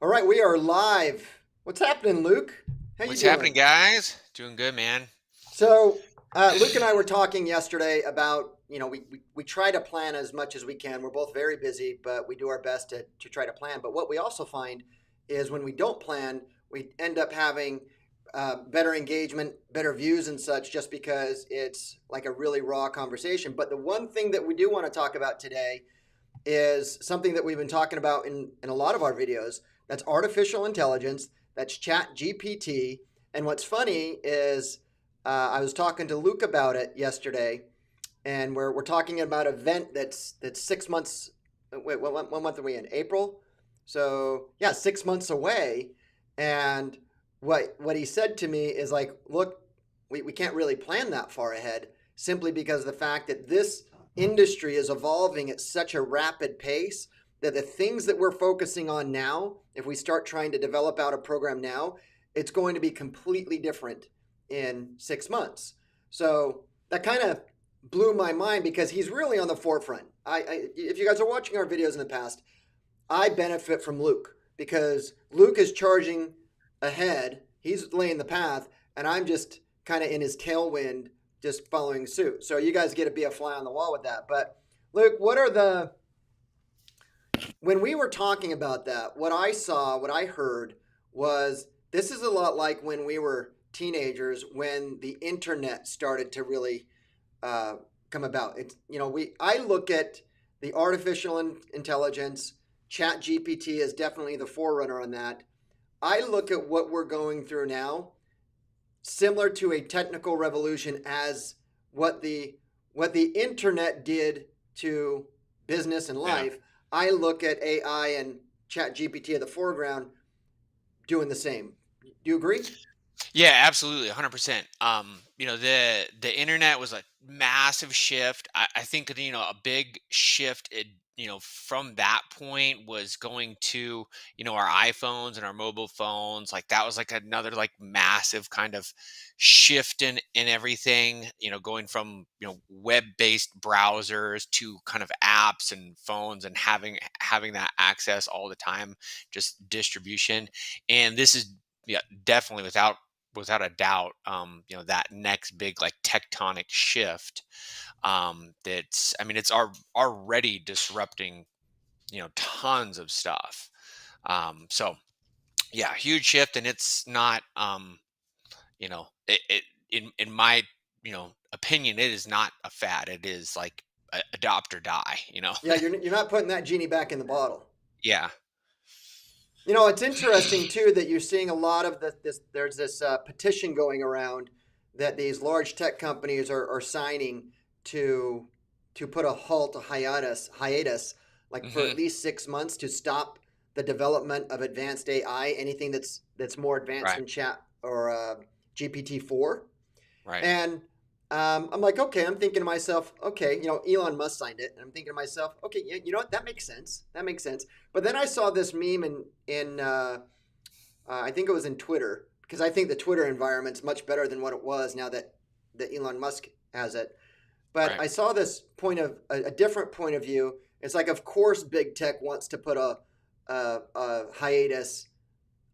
All right, we are live. What's happening, Luke? How you What's happening, doing? guys? Doing good, man. So, Luke and I were talking yesterday about, we try to plan as much as we can. We're both very busy, but we do our best to try to plan. But what we also find is when we don't plan, we end up having better engagement, better views, and such, just because it's like a really raw conversation. But the one thing that we do want to talk about today is something that we've been talking about in a lot of our videos. That's artificial intelligence. That's Chat GPT. And what's funny is I was talking to Luke about it yesterday, and we're talking about an event that's 6 months. Wait, what month are we in? April. So yeah, 6 months away. And what he said to me is like, look, we can't really plan that far ahead simply because of the fact that this industry is evolving at such a rapid pace that the things that we're focusing on now, if we start trying to develop out a program now, it's going to be completely different in 6 months. So that kind of blew my mind because he's really on the forefront. If you guys are watching our videos in the past, I benefit from Luke because Luke is charging ahead. He's laying the path, and I'm just kind of in his tailwind, just following suit. So you guys get to be a fly on the wall with that. But Luke, when we were talking about that, what I saw, what I heard was this is a lot like when we were teenagers when the internet started to really uh, come about. It's I look at the artificial intelligence. Chat GPT is definitely the forerunner on that. I look at what we're going through now, similar to a technical revolution as what the what the internet did to business and Yeah. life. I look at AI and Chat GPT at the foreground doing the same. Do you agree? Yeah, absolutely, 100%. The internet was a massive shift. I think a big shift from that point was going to, our iPhones and our mobile phones. Like that was like another like massive kind of shift in everything, going from, web-based browsers to kind of apps and phones and having that access all the time, just distribution. And this is, yeah, definitely without a doubt, that next big like tectonic shift, that's, I mean, it's already disrupting, tons of stuff. So yeah, huge shift. And it's not, it in my, opinion, it is not a fad. It is like adopt or die, Yeah, you're not putting that genie back in the bottle. Yeah. It's interesting too that you're seeing a lot of this. There's this petition going around that these large tech companies are signing to to put a halt, a hiatus, like for at Hmm. least 6 months to stop the development of advanced AI, anything that's more advanced Right. than Chat or GPT-4. Right. And I'm like, okay, I'm thinking to myself, okay, Elon Musk signed it, and I'm thinking to myself, okay, yeah, you know what, that makes sense. That makes sense. But then I saw this meme in I think it was in Twitter because I think the Twitter environment's much better than what it was now that Elon Musk has it. But Right. I saw this point of a different point of view. It's like, of course, big tech wants to put a hiatus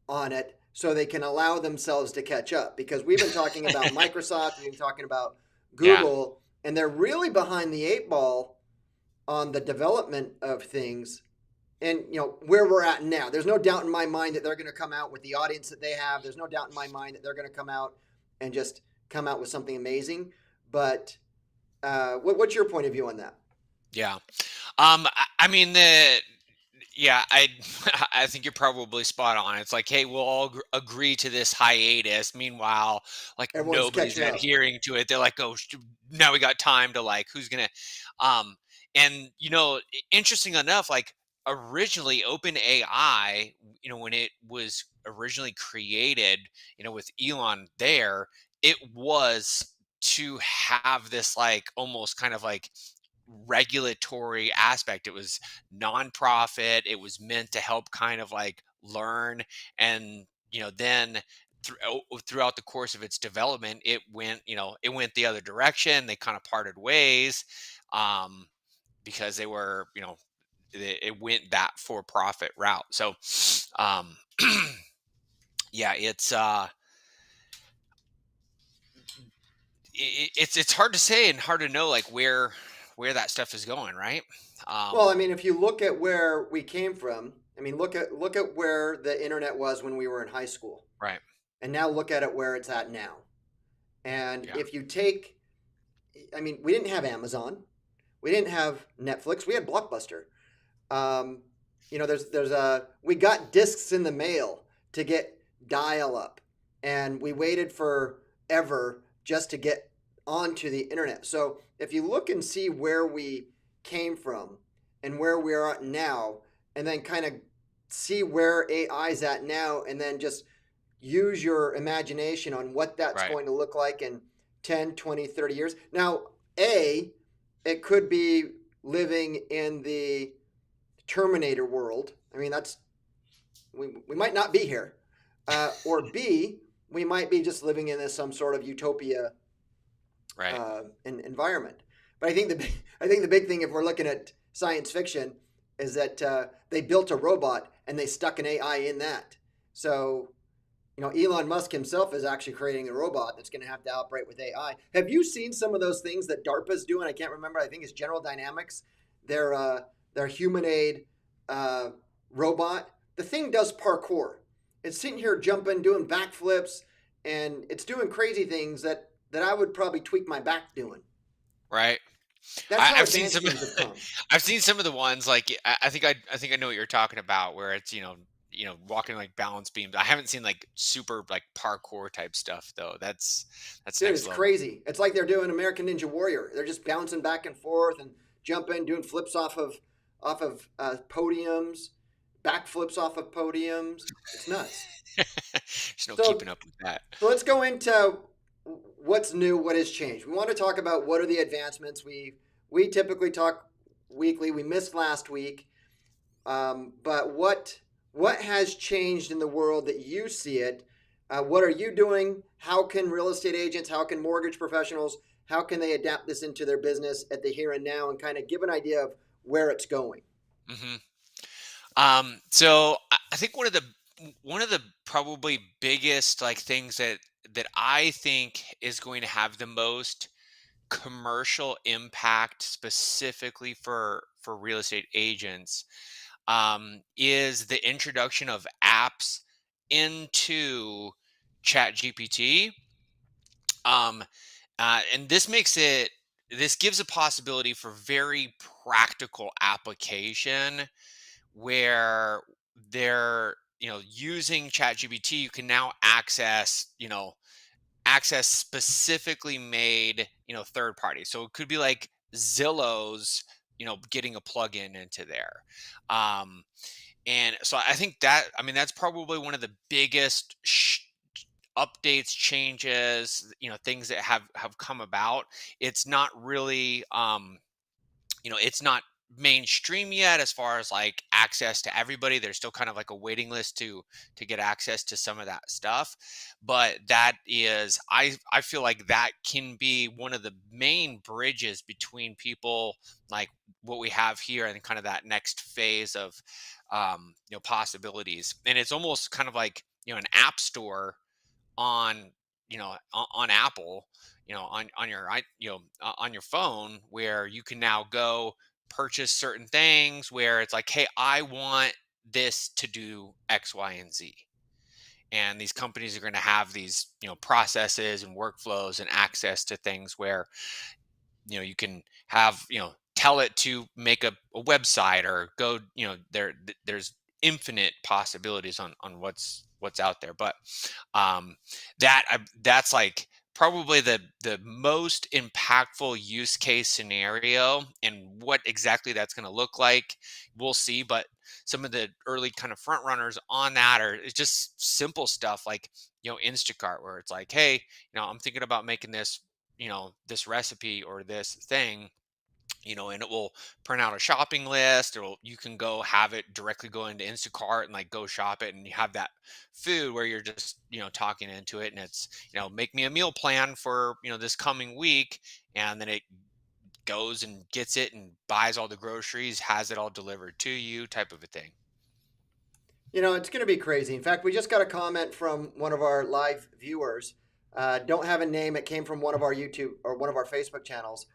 on it so they can allow themselves to catch up because we've been talking about Microsoft, we've been talking about Yeah. Google, and they're really behind the eight ball on the development of things and where we're at now. There's no doubt in my mind that they're going to come out with the audience that they have. There's no doubt in my mind that they're going to come out and just come out with something amazing. But what's your point of view on that? Yeah. I mean, yeah, I I think you're probably spot on. It's like, hey, we'll all agree to this hiatus. Meanwhile, like Everyone's nobody's catching up. adhering to it. They're like, oh, now we got time to like, who's gonna, um, and interesting enough, like originally OpenAI, when it was originally created, with Elon there, it was to have this like almost kind of like regulatory aspect. It was nonprofit. It was meant to help kind of like learn. And then throughout the course of its development, it went the other direction. They kind of parted ways, um, because they were it went that for profit route. So, um, yeah, it's hard to say and hard to know like where that stuff is going, right? Well, I Um, mean, if you look at where we came from, I mean, look at where the internet was when we were in high school, right. and now look at it where it's at now. And Yeah. if you take, I mean, we didn't have Amazon, we didn't have Netflix, we had Blockbuster. Um, there's a we got discs in the mail to get dial up, and we waited forever just to get onto the internet. So if you look and see where we came from and where we are at now, and then kind of see where AI is at now, and then just use your imagination on what that's Right. going to look like in 10, 20, 30 years. Now, A, it could be living in the Terminator world. I mean, we might not be here, or B, we might be just living in some sort of utopia Right. environment. But I think the big thing, if we're looking at science fiction, is that they built a robot and they stuck an AI in that. So Elon Musk himself is actually creating a robot that's going to have to operate with AI. Have you seen some of those things that DARPA's doing? I can't remember. I think it's General Dynamics. Their humanoid uh, robot. The thing does parkour. It's sitting here jumping, doing backflips, and it's doing crazy things that I would probably tweak my back doing. Right. That's how I've seen advanced some. things have come. I've seen some of the ones like I think I know what you're talking about, where it's walking like balance beams. I haven't seen like super like parkour type stuff though. That's Dude, next it's level. crazy. It's like they're doing American Ninja Warrior. They're just bouncing back and forth and jumping, doing flips off of podiums, backflips off of podiums. It's nuts. There's no So, keeping up with that. so let's go into what's new, what has changed. We want to talk about what are the advancements. We typically talk weekly. We missed last week. But what has changed in the world that you see it? What are you doing? How can real estate agents? How can mortgage professionals? How can they adapt this into their business at the here and now, and kind of give an idea of where it's going? Hmm. So I think one of the probably biggest like things that I think is going to have the most commercial impact specifically for real estate agents is the introduction of apps into Chat GPT. Um, and this gives a possibility for very practical application where they're using ChatGPT. You can now access specifically made third party. So it could be like Zillow's getting a plugin into there. Um, and so I think that, I mean, that's probably one of the biggest updates, changes, things that have come about. It's not really it's not mainstream yet as far as like access to everybody. There's still kind of like a waiting list to get access to some of that stuff. But that is, I feel like that can be one of the main bridges between people like what we have here and kind of that next phase of possibilities. And it's almost kind of like an app store on on Apple, on your on your phone, where you can now go purchase certain things where it's like, hey, I want this to do X, Y, and Z. And these companies are going to have these processes and workflows and access to things where you can have tell it to make a website or go there's infinite possibilities on what's out there. But um that's like probably the most impactful use case scenario, and what exactly that's going to look like we'll see. But some of the early kind of front runners on that are it's just simple stuff like Instacart, where it's like, hey, I'm thinking about making this recipe or this thing, and it will print out a shopping list, or you can go have it directly go into Instacart and like go shop it, and you have that food where you're just talking into it, and it's make me a meal plan for this coming week, and then it goes and gets it and buys all the groceries, has it all delivered to you, type of a thing. It's going to be crazy. In fact, we just got a comment from one of our live viewers. Don't have a name. It came from one of our YouTube or one of our Facebook channels.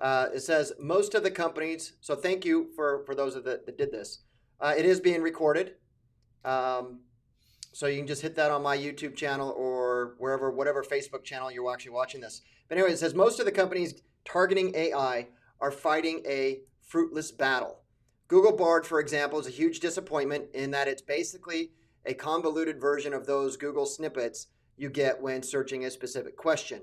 It says most of the companies. So thank you for those that did this. It is being recorded. Um, so you can just hit that on my YouTube channel or wherever, whatever Facebook channel you're actually watching this. But anyway, it says most of the companies targeting AI are fighting a fruitless battle. Google Bard, for example, is a huge disappointment in that it's basically a convoluted version of those Google snippets you get when searching a specific question.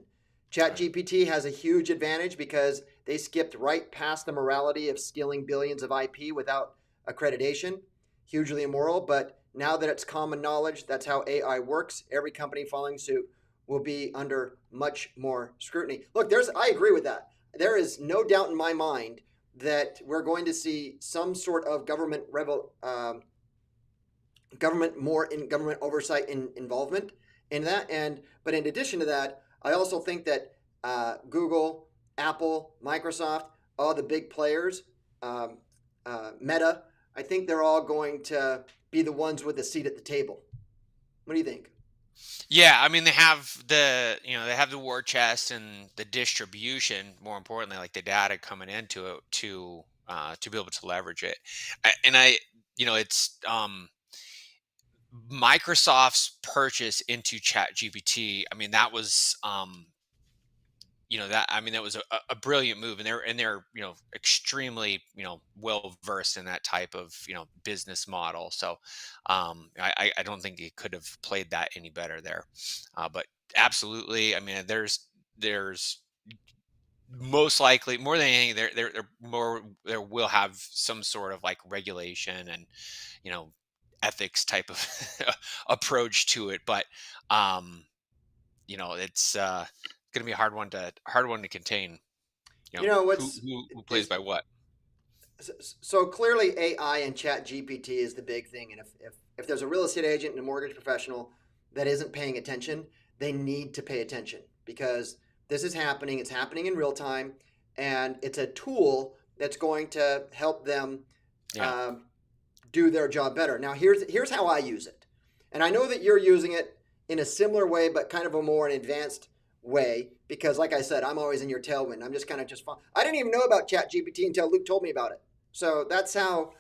Chat Right. GPT has a huge advantage because they skipped right past the morality of stealing billions of IP without accreditation. Hugely immoral, but now that it's common knowledge that's how AI works, every company following suit will be under much more scrutiny. Look, I agree with that. There is no doubt in my mind that we're going to see some sort of government oversight and involvement in that. But in addition to that, I also think that Google, Apple, Microsoft, all the big players, Meta, I think they're all going to be the ones with a seat at the table. What do you think? Yeah, I mean, they have the war chest and the distribution, more importantly, like the data coming into it to be able to leverage it. And it's Microsoft's purchase into Chat GPT. I mean, that was that was a brilliant move, and they're extremely well versed in that type of business model. So I don't think it could have played that any better there. But absolutely, I mean, there's most likely, more than anything, there will have some sort of like regulation and you know ethics type of approach to it. But it's going to be a hard one to contain. Who What's who plays is by what? so clearly AI and Chat GPT is the big thing. And if there's a real estate agent and a mortgage professional that isn't paying attention, they need to pay attention because this is happening. It's happening in real time, and it's a tool that's going to help them Yeah. um, do their job better. Now, here's how I use it, and I know that you're using it in a similar way, but kind of a more advanced way because, like I said, I'm always in your tailwind. I'm just kind of just fun. I didn't even know about Chat GPT until Luke told me about it. So that's how.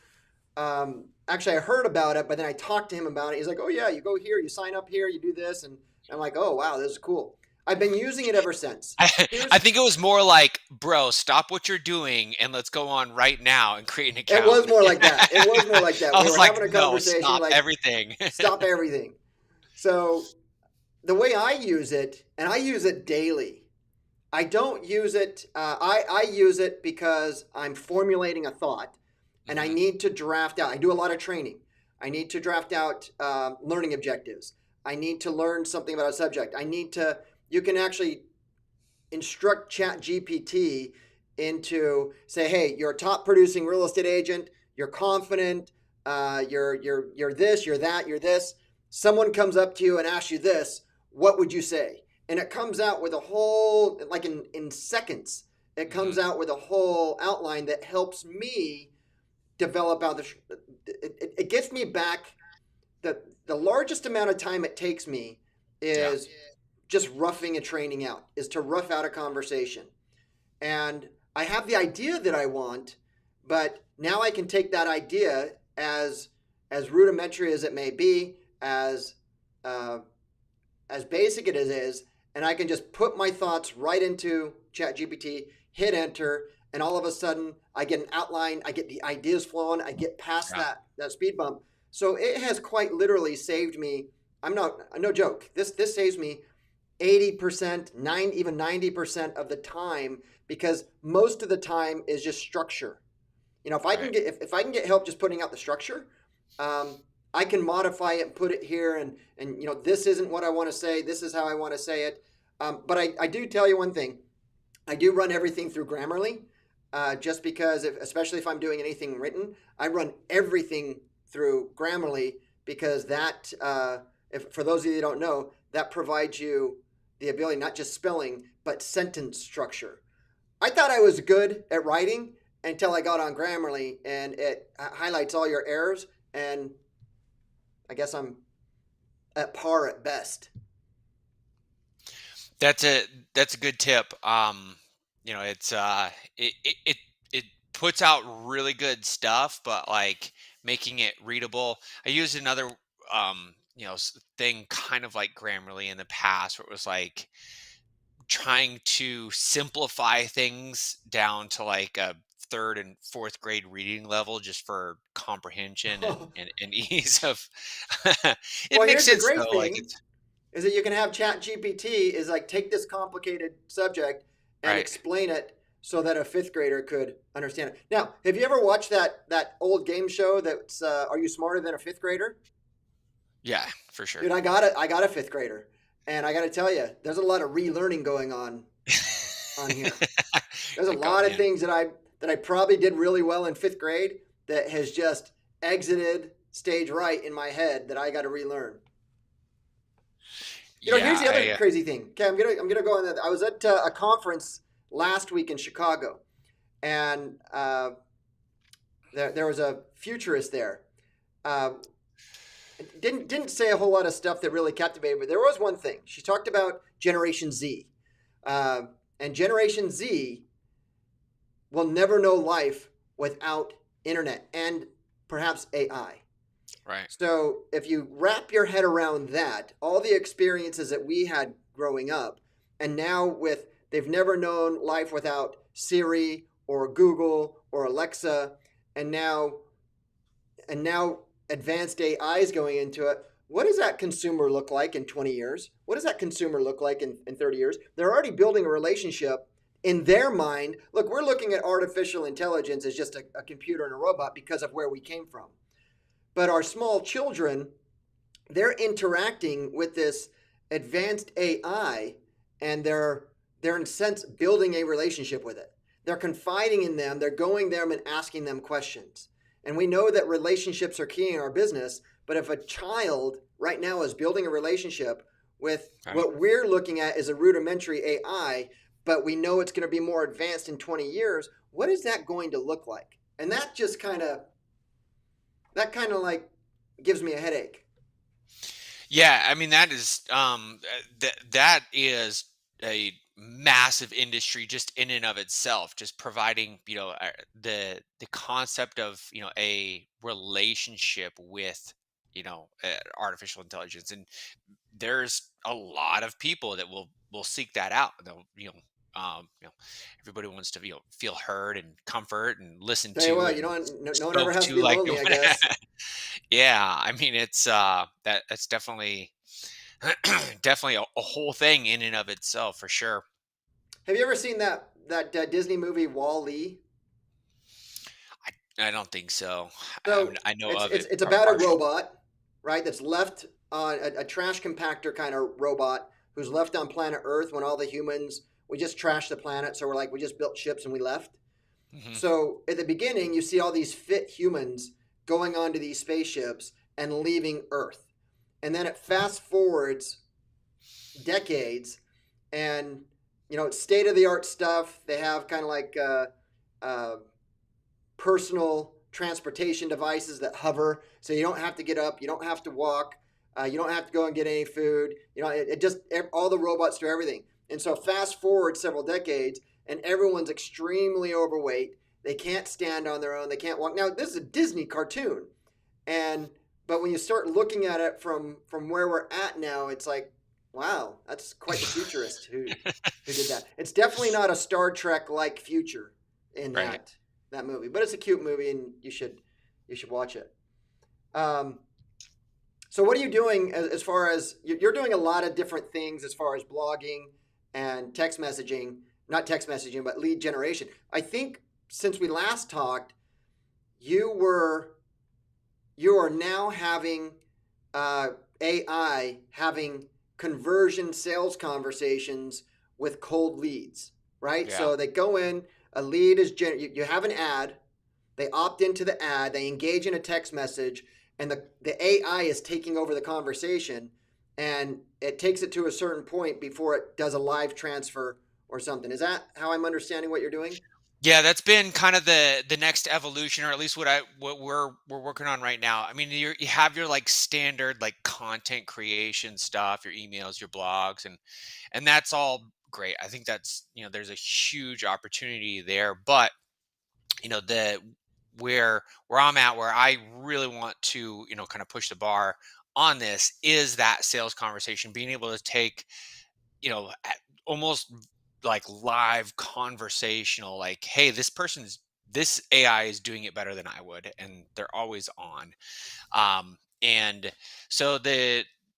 Actually, I heard about it, but then I talked to him about it. He's like, "Oh yeah, you go here, you sign up here, you do this," and I'm like, "Oh wow, this is cool." I've been using it ever since. I Here's think it was more like, bro, stop what you're doing and let's go on right now and create an It was account. more like that. It was more like that. I We was were like, having a no, conversation, stop like, everything. stop everything. So the way I use it, and I use it daily. I don't use it. I use it because I'm formulating a thought, and I Hmm. need to draft out. I do a lot of training. I need to draft out learning objectives. I need to learn something about a subject. I need to. You can actually instruct Chat GPT into say, hey, you're a top producing real estate agent. You're confident. You're this. You're that. You're this. Someone comes up to you and asks you this. What would you say? And it comes out with a whole like in seconds. It Hmm. comes out with a whole outline that helps me develop out the. It gets me back. The largest amount of time it takes me Yeah. is just roughing a training out, is to rough out a conversation. And I have the idea that I want, but now I can take that idea as rudimentary as it may be, uh, as basic it is, and I can just put my thoughts right into ChatGPT, hit enter, and all of a sudden I get an outline, I get the ideas flowing, I get past Yeah. that speed bump. So it has quite literally saved me. I'm not no joke. This saves me 80%, even 90% of the time because most of the time is just structure. If I can Right. get if I can get help just putting out the structure, um, I can modify it and put it here and this isn't what I want to say. This is how I want to say it. But I do tell you one thing. I do run everything through Grammarly, just because especially if I'm doing anything written, I run everything through Grammarly because that if for those of you that don't know, that provides you the ability not just spelling but sentence structure. I thought I was good at writing until I got on Grammarly, and it highlights all your errors, and I guess I'm at par at best. That's a that's a good tip. It's it puts out really good stuff, but like making it readable. I used another thing kind of like Grammarly in the past, where it was like trying to simplify things down to like a third and fourth grade reading level just for comprehension and ease of it Well, makes here's the sense great though, like thing it's is that you can have Chat GPT is like take this complicated subject and right. explain it so that a fifth grader could understand it. Now, have you ever watched that old game show that's Are You Smarter Than a Fifth Grader? Yeah, for sure. Dude, I got a fifth grader, and I got to tell you, there's a lot of relearning going on here. There's a Like, oh lot of man. things that I probably did really well in fifth grade that has just exited stage right in my head that I got to relearn. Here's Yeah, the other crazy thing. Okay, I'm gonna go on that. I was at a conference last week in Chicago, and there was a futurist there. Uh, didn't say a whole lot of stuff that really captivated me. But there was one thing. She talked about Generation Z, uh, and Generation Z will never know life without internet and perhaps AI. right. So if you wrap your head around that, all the experiences that we had growing up, and now with they've never known life without Siri or Google or Alexa, and now advanced AI is going into it. What does that consumer look like in 20 years? What does that consumer look like in 30 years? They're already building a relationship in their mind. Look, we're looking at artificial intelligence as just a computer and a robot because of where we came from. But our small children, they're interacting with this advanced AI, and they're in a sense building a relationship with it. They're confiding in them, they're going them and asking them questions. And we know that relationships are key in our business, but if a child right now is building a relationship with Right. what we're looking at is a rudimentary AI, but we know it's going to be more advanced in 20 years, what is that going to look like? And that kind of like gives me a headache. Yeah, I mean that is that is a massive industry just in and of itself, just providing, the concept of, a relationship with, artificial intelligence. And there's a lot of people that will seek that out. They'll, everybody wants to, feel heard and comfort and listened Tell you to what, you and know, no one ever spoke has to to be like lonely, I guess. yeah, I mean it's that's definitely definitely a whole thing in and of itself for sure. Have you ever seen that Disney movie Wall-E? I don't think so. So I know it's of it's it it's about a partially. robot, right? That's left on a trash compactor kind of robot who's left on planet Earth when all the humans we just trashed the planet. So we're like we just built ships and we left. Hmm. So at the beginning, you see all these fit humans going onto these spaceships and leaving Earth, and then it fast forwards decades, and it's state of the art stuff. They have kind of like uh, personal transportation devices that hover, so you don't have to get up, you don't have to walk, you don't have to go and get any food. It just all the robots do everything. And so fast forward several decades, and everyone's extremely overweight. They can't stand on their own. They can't walk. Now this is a Disney cartoon, and but when you start looking at it from where we're at now, it's like, wow, that's quite the futurist who did that. It's definitely not a Star Trek like future in Right. that movie, but it's a cute movie, and you should watch it. Um, so what are you doing as far as you're doing a lot of different things as far as blogging and text messaging, not text messaging, but lead generation. I think since we last talked, you were you are now having uh, AI having conversion sales conversations with cold leads, right? Yeah. So they go in, a lead is you have an ad, they opt into the ad, they engage in a text message, and the AI is taking over the conversation, and it takes it to a certain point before it does a live transfer or something. Is that how I'm understanding what you're doing? Yeah, that's been kind of the next evolution, or at least what we're working on right now. I mean, you have your like standard like content creation stuff, your emails, your blogs, and that's all great. I think that's, there's a huge opportunity there, but the where I'm at, where I really want to, kind of push the bar on this is that sales conversation, being able to take, almost like live conversational, like, hey, this AI is doing it better than I would, and they're always on. And so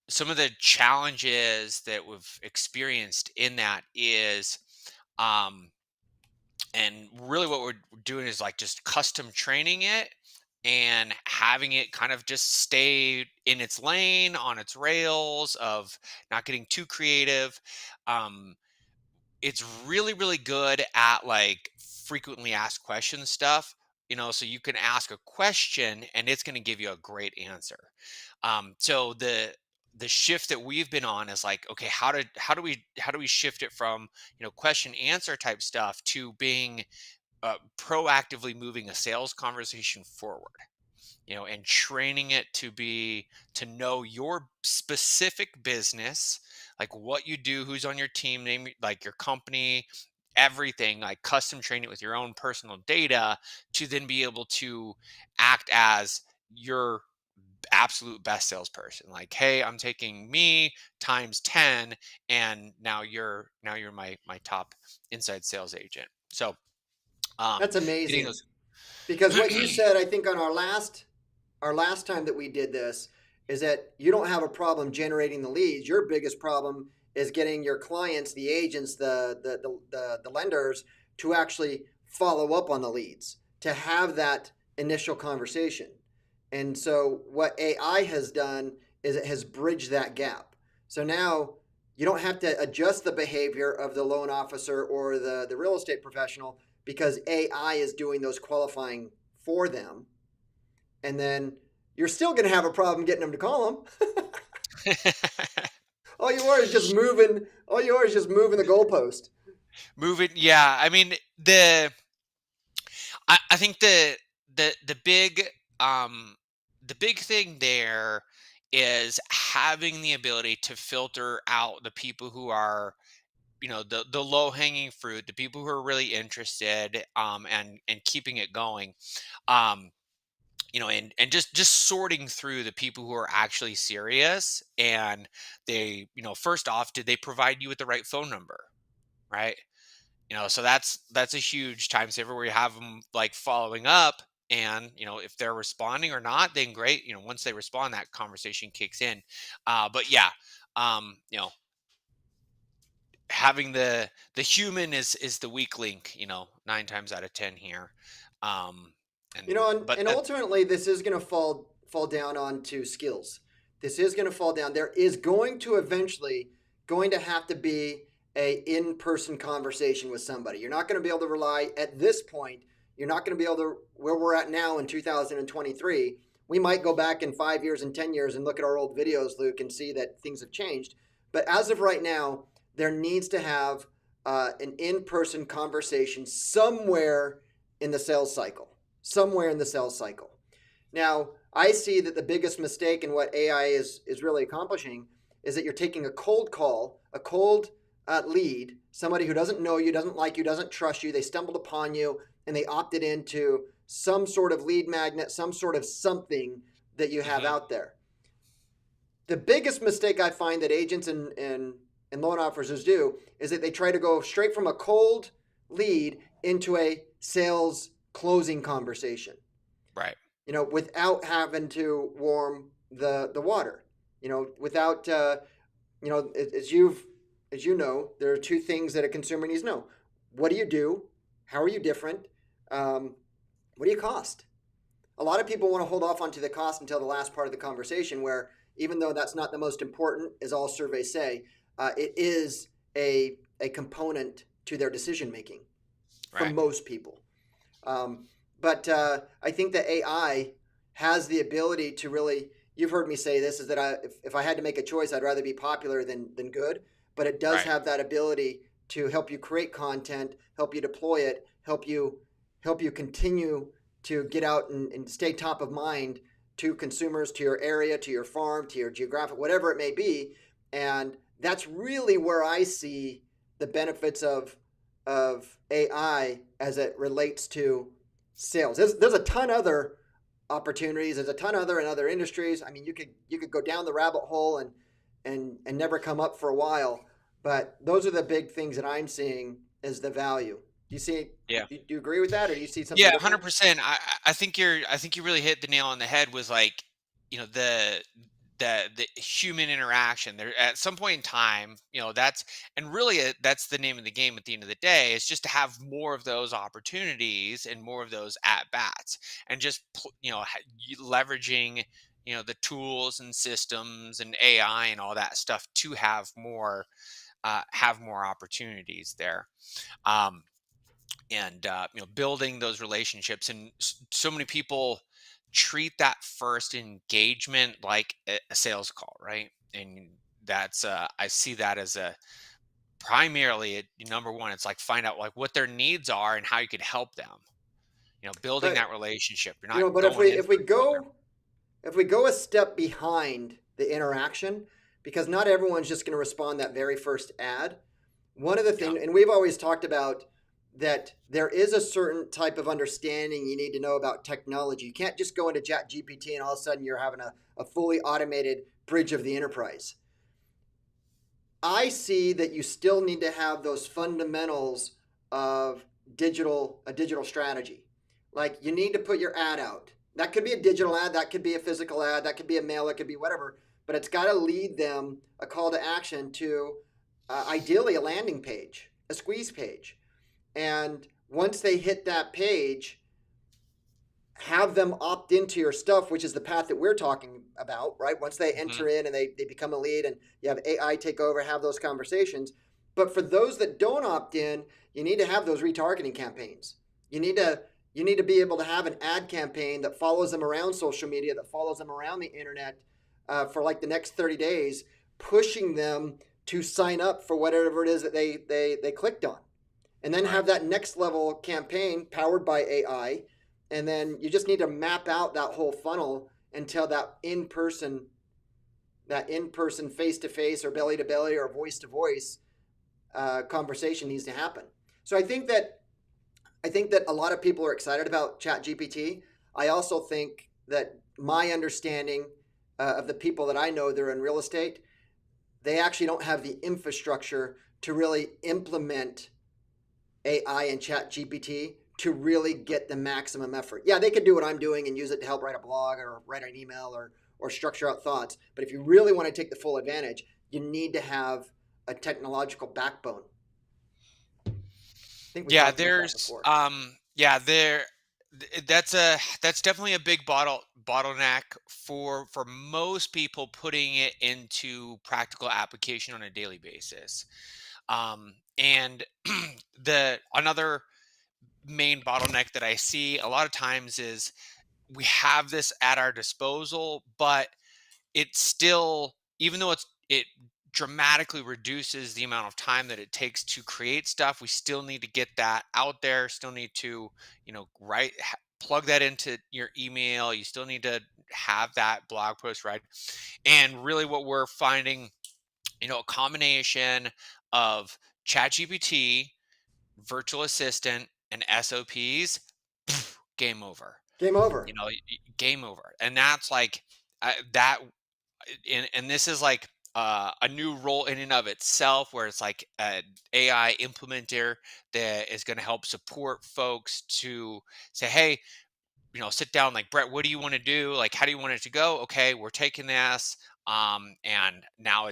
some of the challenges that we've experienced in that is, um, and really what we're doing is like just custom training it and having it kind of just stay in its lane on its rails of not getting too creative. um, it's really, really good at like frequently asked questions stuff, so you can ask a question and it's going to give you a great answer. So the shift that we've been on is like, okay, how do we shift it from, question answer type stuff to being, proactively moving a sales conversation forward, and training it to know your specific business, like what you do, who's on your team, name like your company, everything, like custom train it with your own personal data to then be able to act as your absolute best salesperson. Like, hey, I'm taking me times 10, and now you're my top inside sales agent. So That's getting amazing. those. Because what you said, I think on our last time that we did this, is that you don't have a problem generating the leads. Your biggest problem is getting your clients, the agents, the lenders, to actually follow up on the leads, to have that initial conversation. And so what AI has done is it has bridged that gap. So now you don't have to adjust the behavior of the loan officer or the real estate professional, because AI is doing those qualifying for them. And then you're still going to have a problem getting them to call them. All you are is just moving. All you are is just moving the goalpost. Moving, yeah. I mean, I think the the big um the big thing there is having the ability to filter out the people who are, the low hanging fruit, the people who are really interested, and keeping it going. um and just sorting through the people who are actually serious, and they, first off, did they provide you with the right phone number, right? So that's a huge time saver where you have them like following up, and if they're responding or not, then great. Once they respond, that conversation kicks in. But yeah, you know having the human is the weak link, 9 times out of 10 here. um You and know, but and that. ultimately, this is going to fall down onto skills. This is going to fall down. There is going to eventually going to have to be a in-person conversation with somebody. You're not going to be able to rely at this point. You're not going to be able to, where we're at now in 2023. We might go back in 5 years and 10 years and look at our old videos, Luke, and see that things have changed. But as of right now, there needs to have an in-person conversation somewhere in the sales cycle. Now, I see that the biggest mistake in what AI is really accomplishing is that you're taking a cold call, a cold lead, somebody who doesn't know you, doesn't like you, doesn't trust you. They stumbled upon you and they opted into some sort of lead magnet, some sort of something that you have Mhm. out there. The biggest mistake I find that agents and loan officers do is that they try to go straight from a cold lead into a sales closing conversation, Right. without having to warm the water, without as you know, there are two things that a consumer needs to know. What do you do? How are you different? Um, what do you cost? A lot of people want to hold off onto the cost until the last part of the conversation, where even though that's not the most important, as all surveys say, it is a component to their decision making for Right. most people. Um, but I think that AI has the ability to really. You've heard me say this: is that if I had to make a choice, I'd rather be popular than good. But it does Right. have that ability to help you create content, help you deploy it, help you continue to get out and stay top of mind to consumers, to your area, to your farm, to your geographic, whatever it may be. And that's really where I see the benefits of AI as it relates to sales. There's a ton other opportunities. There's a ton other in other industries. I mean, you could go down the rabbit hole and never come up for a while. But those are the big things that I'm seeing as the value. Do you see? Yeah. Do you agree with that, or do you see something Yeah, different? 100%. I think you really hit the nail on the head. Was like, the human interaction there at some point in time. That's, and really that's the name of the game at the end of the day, is just to have more of those opportunities and more of those at bats, and just leveraging the tools and systems and AI and all that stuff to have more opportunities there. Um, and building those relationships, and so many people treat that first engagement like a sales call, right? And that's I see that as a primarily number one. It's like, find out like what their needs are and how you could help them, building that But relationship. You're not but if going we in if we for a program. go if we go a step behind the interaction, because not everyone's just going to respond that very first ad. One of the Yeah. things, and we've always talked about that there is a certain type of understanding you need to know about technology. You can't just go into Chat GPT and all of a sudden you're having a fully automated bridge of the enterprise. I see that you still need to have those fundamentals of a digital strategy. Like you need to put your ad out. That could be a digital ad, that could be a physical ad, that could be a mail, it could be whatever, but it's got to lead them a call to action to ideally a landing page, a squeeze page. And once they hit that page, have them opt into your stuff, which is the path that we're talking about, right? Once they Hmm. enter in and they become a lead and you have AI take over, have those conversations. But for those that don't opt in, you need to have those retargeting campaigns. You need to you need to be able to have an ad campaign that follows them around social media, that follows them around the internet for like the next 30 days, pushing them to sign up for whatever it is that they clicked on, and then Right. have that next level campaign powered by AI. And then you just need to map out that whole funnel until that in person face to face or belly to belly or voice to voice conversation needs to happen. So I think that a lot of people are excited about Chat GPT. I also think that my understanding of the people that I know that are in real estate, they actually don't have the infrastructure to really implement AI and Chat GPT to really get the maximum effort. Yeah, they could do what I'm doing and use it to help write a blog or write an email or structure out thoughts. But if you really want to take the full advantage, you need to have a technological backbone. I think we Yeah, talked about that there's before. yeah, that's definitely a big bottleneck for most people putting it into practical application on a daily basis. And the another main bottleneck that I see a lot of times is, we have this at our disposal, but it's still, even though it dramatically reduces the amount of time that it takes to create stuff, we still need to get that out there, still need to plug that into your email, you still need to have that blog post, right? And really what we're finding, a combination of ChatGPT, virtual assistant, and SOPs, game over. Game over. Game over. And that's like, that and this is like a new role in and of itself, where it's like an AI implementer that is going to help support folks to say, hey, sit down, like, Brett, what do you want to do? Like, how do you want it to go? Okay, we're taking this. And now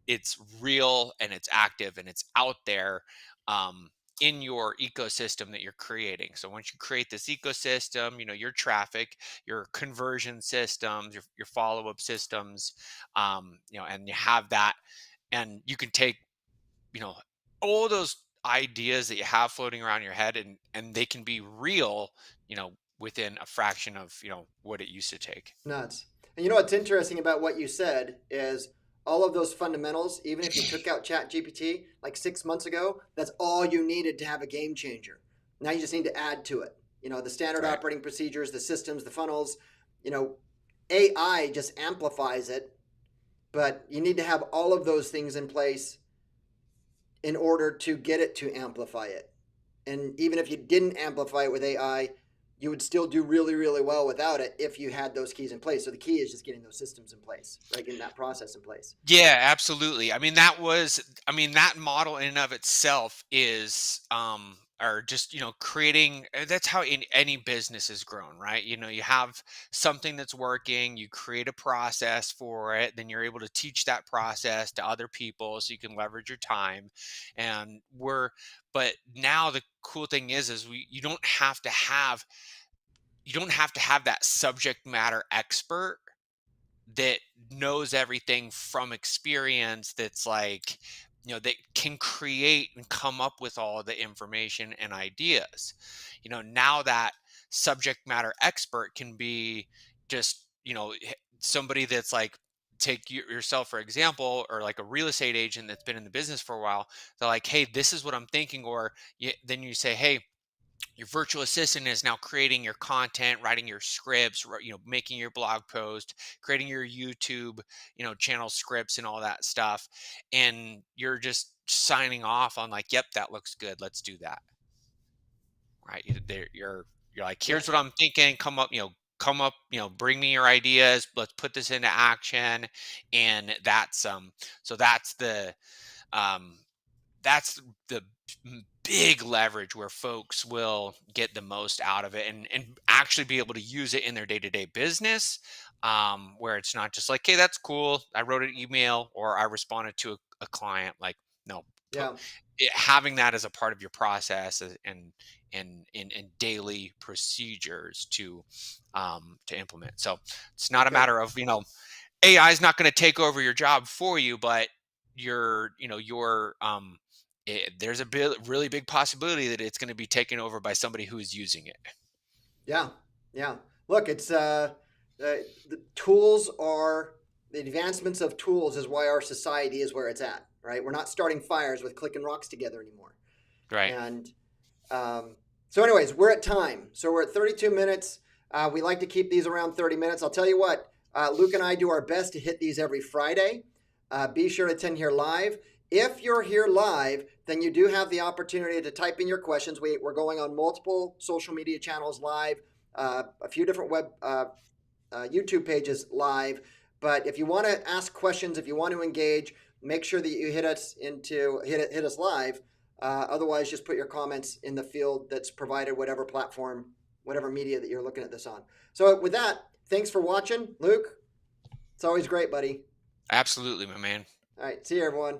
it's real and it's active and it's out there, in your ecosystem that you're creating. So once you create this ecosystem, your traffic, your conversion systems, your follow-up systems, and you have that, and you can take, you know, all those ideas that you have floating around your head, and they can be real, within a fraction of, what it used to take. Nuts. And you know what's interesting about what you said is all of those fundamentals, even if you took out Chat GPT like 6 months ago, that's all you needed to have a game changer. Now you just need to add to it. The standard Right. operating procedures, the systems, the funnels, you know, AI just amplifies it, but you need to have all of those things in place in order to get it to amplify it. And even if you didn't amplify it with AI, you would still do really, really well without it if you had those keys in place. So the key is just getting those systems in place, right? Getting that process in place. Yeah, absolutely. I mean, that model in and of itself is, or just, creating, that's how in any business is grown, right? You have something that's working, you create a process for it, then you're able to teach that process to other people so you can leverage your time. And but now the cool thing is you don't have to have that subject matter expert that knows everything from experience, that's like, that can create and come up with all the information and ideas. Now that subject matter expert can be just, somebody that's like, take yourself for example, or like a real estate agent that's been in the business for a while. They're like, hey, this is what I'm thinking. Or then you say, hey, your virtual assistant is now creating your content, writing your scripts, making your blog post, creating your YouTube, channel scripts and all that stuff. And you're just signing off on like, yep, that looks good. Let's do that. Right. You're like, Yeah, here's what I'm thinking. Come up, bring me your ideas. Let's put this into action. And so um, that's the big leverage where folks will get the most out of it, and actually be able to use it in their day-to-day business, where it's not just like, hey, that's cool, I wrote an email or I responded to a client. Like, no, put yeah, having that as a part of your process, and daily procedures to implement. So it's not a okay. matter of, AI is not going to take over your job for you, but there's a really big possibility that it's going to be taken over by somebody who is using it. Yeah, yeah. Look, it's the tools are the advancements of tools is why our society is where it's at, right? We're not starting fires with clicking rocks together anymore. Right. And so, anyways, we're at time. So we're at 32 minutes. We like to keep these around 30 minutes. I'll tell you what, Luke and I do our best to hit these every Friday. Be sure to attend here live. If you're here live, then you do have the opportunity to type in your questions. We're going on multiple social media channels live, a few different web YouTube pages live. But if you want to ask questions, if you want to engage, make sure that you hit us live. Otherwise, just put your comments in the field that's provided, whatever platform, whatever media that you're looking at this on. So with that, thanks for watching, Luke. It's always great, buddy. Absolutely, my man. All right, see you, everyone.